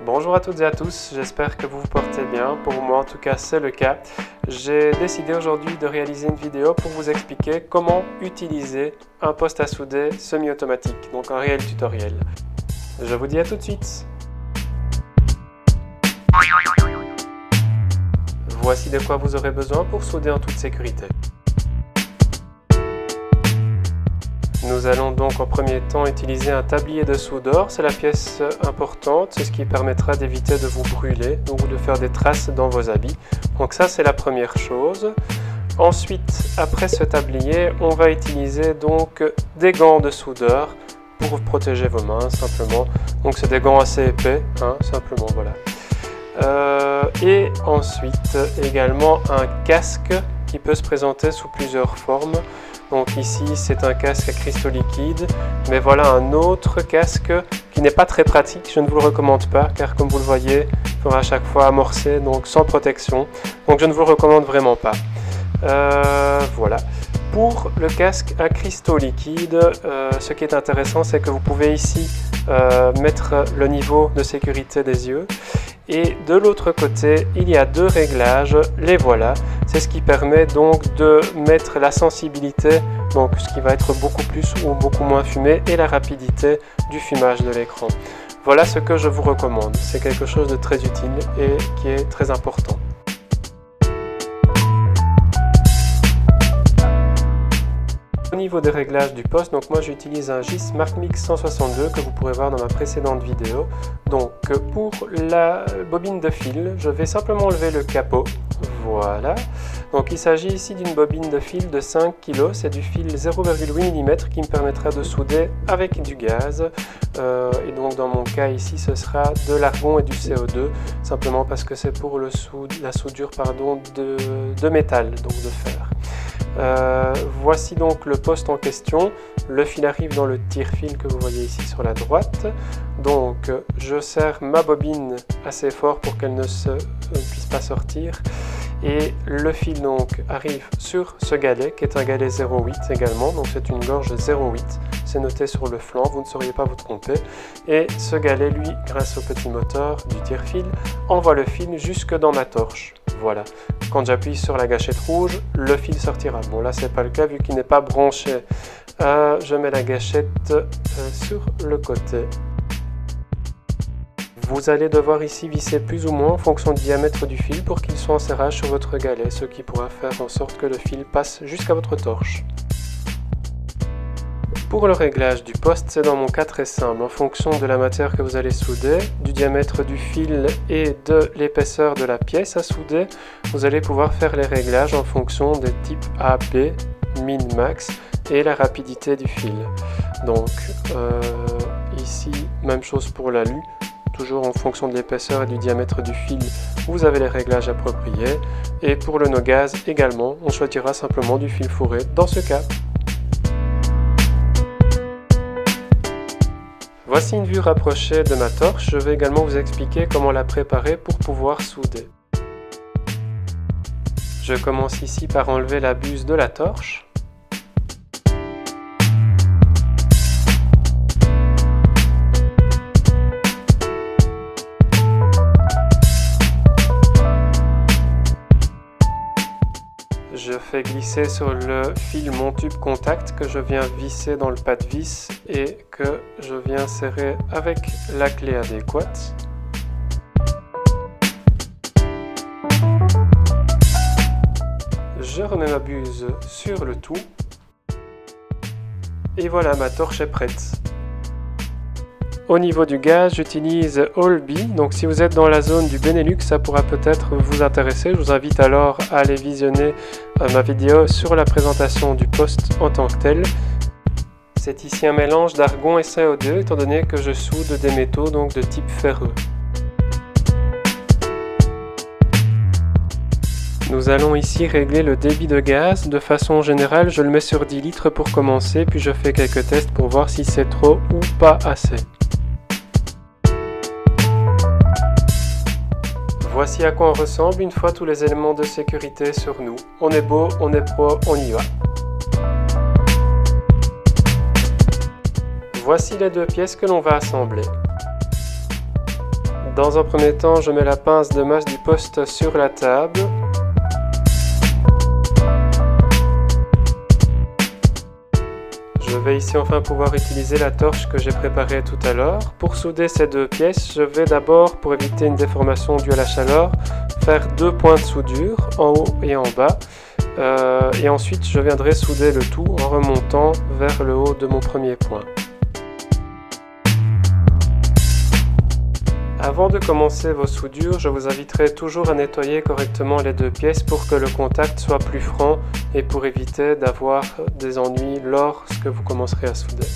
Bonjour à toutes et à tous, j'espère que vous vous portez bien. Pour moi en tout cas c'est le cas. J'ai décidé aujourd'hui de réaliser une vidéo pour vous expliquer comment utiliser un poste à souder semi-automatique, donc un réel tutoriel. Je vous dis à tout de suite. Voici de quoi vous aurez besoin pour souder en toute sécurité. Nous allons donc en premier temps utiliser un tablier de soudure, c'est la pièce importante, c'est ce qui permettra d'éviter de vous brûler ou de faire des traces dans vos habits. Donc ça c'est la première chose. Ensuite, après ce tablier, on va utiliser donc des gants de soudeur pour protéger vos mains simplement. Donc c'est des gants assez épais, simplement voilà. Et ensuite également un casque qui peut se présenter sous plusieurs formes. Donc ici c'est un casque à cristaux liquides, mais voilà un autre casque qui n'est pas très pratique, je ne vous le recommande pas car comme vous le voyez, il faudra à chaque fois amorcer, donc sans protection, donc je ne vous le recommande vraiment pas. Voilà. Pour le casque à cristaux liquides, ce qui est intéressant c'est que vous pouvez ici mettre le niveau de sécurité des yeux. Et de l'autre côté, il y a deux réglages, les voilà. C'est ce qui permet donc de mettre la sensibilité, donc ce qui va être beaucoup plus ou beaucoup moins fumé, et la rapidité du fumage de l'écran. Voilà ce que je vous recommande. C'est quelque chose de très utile et qui est très important. Au niveau des réglages du poste, donc moi j'utilise un GIS SmartMix 162 que vous pourrez voir dans ma précédente vidéo. Donc pour la bobine de fil, je vais simplement enlever le capot. Voilà. Donc il s'agit ici d'une bobine de fil de 5 kg, c'est du fil 0,8 mm qui me permettra de souder avec du gaz. Et donc dans mon cas ici ce sera de l'argon et du CO2, simplement parce que c'est pour la soudure de métal, donc de fer. Voici donc le poste en question. Le fil arrive dans le tire-fil que vous voyez ici sur la droite. Donc je serre ma bobine assez fort pour qu'elle ne puisse pas sortir. Et le fil donc arrive sur ce galet qui est un galet 0,8 également. Donc c'est une gorge 0,8. C'est noté sur le flanc, vous ne sauriez pas vous tromper. Et ce galet, lui, grâce au petit moteur du tire-fil, envoie le fil jusque dans ma torche. Voilà. Quand j'appuie sur la gâchette rouge, le fil sortira. Bon là c'est pas le cas vu qu'il n'est pas branché. Je mets la gâchette sur le côté. Vous allez devoir ici visser plus ou moins en fonction du diamètre du fil pour qu'il soit en serrage sur votre galet, ce qui pourra faire en sorte que le fil passe jusqu'à votre torche. Pour le réglage du poste, c'est dans mon cas très simple. En fonction de la matière que vous allez souder, du diamètre du fil et de l'épaisseur de la pièce à souder, vous allez pouvoir faire les réglages en fonction des types A, B, min, max et la rapidité du fil. Donc ici, même chose pour l'alu. Toujours en fonction de l'épaisseur et du diamètre du fil, vous avez les réglages appropriés. Et pour le no gaz également, on choisira simplement du fil fourré dans ce cas. Voici une vue rapprochée de ma torche. Je vais également vous expliquer comment la préparer pour pouvoir souder. Je commence ici par enlever la buse de la torche. Je fais glisser sur le fil mon tube contact que je viens visser dans le pas de vis et que je viens serrer avec la clé adéquate. Je remets ma buse sur le tout et voilà, ma torche est prête. Au niveau du gaz, j'utilise Olby, donc si vous êtes dans la zone du Benelux, ça pourra peut-être vous intéresser. Je vous invite alors à aller visionner ma vidéo sur la présentation du poste en tant que tel. C'est ici un mélange d'argon et CO2, étant donné que je soude des métaux donc de type ferreux. Nous allons ici régler le débit de gaz. De façon générale, je le mets sur 10 litres pour commencer, puis je fais quelques tests pour voir si c'est trop ou pas assez. Voici à quoi on ressemble une fois tous les éléments de sécurité sur nous. On est beau, on est pro, on y va. Voici les deux pièces que l'on va assembler. Dans un premier temps, je mets la pince de masse du poste sur la table. Je vais ici enfin pouvoir utiliser la torche que j'ai préparée tout à l'heure. Pour souder ces deux pièces, je vais d'abord, pour éviter une déformation due à la chaleur, faire 2 points de soudure en haut et en bas. Et ensuite, je viendrai souder le tout en remontant vers le haut de mon premier point. Avant de commencer vos soudures, je vous inviterai toujours à nettoyer correctement les deux pièces pour que le contact soit plus franc et pour éviter d'avoir des ennuis lorsque vous commencerez à souder.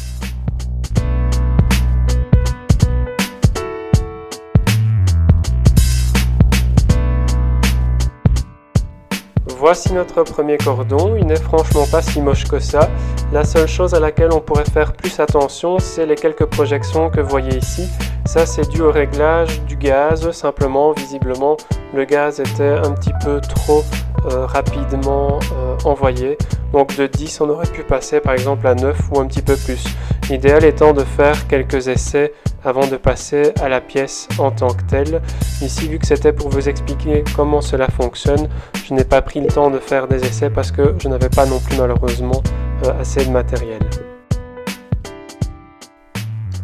Voici notre premier cordon, il n'est franchement pas si moche que ça. La seule chose à laquelle on pourrait faire plus attention, c'est les quelques projections que vous voyez ici. Ça, c'est dû au réglage du gaz, simplement, visiblement, le gaz était un petit peu trop rapidement envoyé. Donc de 10, on aurait pu passer par exemple à 9 ou un petit peu plus. L'idéal étant de faire quelques essais avant de passer à la pièce en tant que telle. Ici, vu que c'était pour vous expliquer comment cela fonctionne, je n'ai pas pris le temps de faire des essais parce que je n'avais pas non plus malheureusement assez de matériel.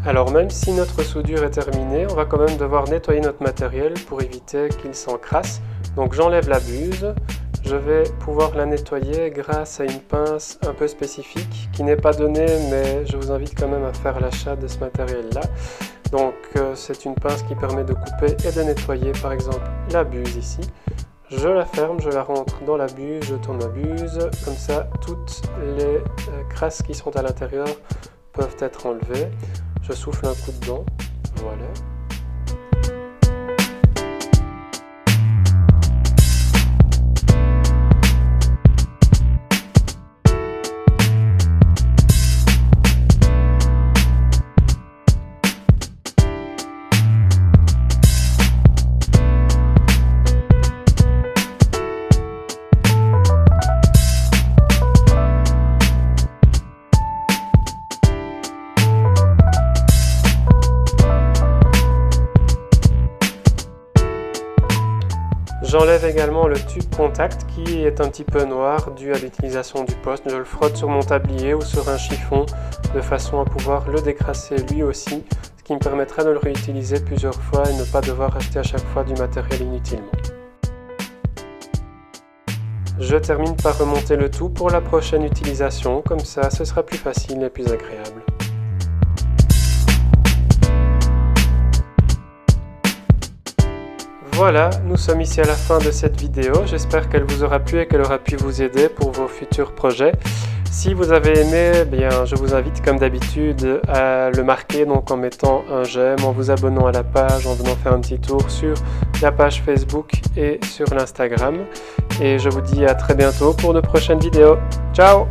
Alors même si notre soudure est terminée, on va quand même devoir nettoyer notre matériel pour éviter qu'il s'encrasse. Donc j'enlève la buse, je vais pouvoir la nettoyer grâce à une pince un peu spécifique qui n'est pas donnée, mais je vous invite quand même à faire l'achat de ce matériel là. Donc c'est une pince qui permet de couper et de nettoyer par exemple la buse ici. Je la ferme, je la rentre dans la buse, je tourne la buse, comme ça toutes les crasses qui sont à l'intérieur peuvent être enlevées. Je souffle un coup dedans, voilà. J'enlève également le tube contact qui est un petit peu noir dû à l'utilisation du poste. Je le frotte sur mon tablier ou sur un chiffon de façon à pouvoir le décrasser lui aussi, ce qui me permettra de le réutiliser plusieurs fois et ne pas devoir acheter à chaque fois du matériel inutilement. Je termine par remonter le tout pour la prochaine utilisation, comme ça ce sera plus facile et plus agréable. Voilà, nous sommes ici à la fin de cette vidéo. J'espère qu'elle vous aura plu et qu'elle aura pu vous aider pour vos futurs projets. Si vous avez aimé, eh bien, je vous invite comme d'habitude à le marquer donc en mettant un j'aime, en vous abonnant à la page, en venant faire un petit tour sur la page Facebook et sur l'Instagram. Et je vous dis à très bientôt pour de prochaines vidéos. Ciao!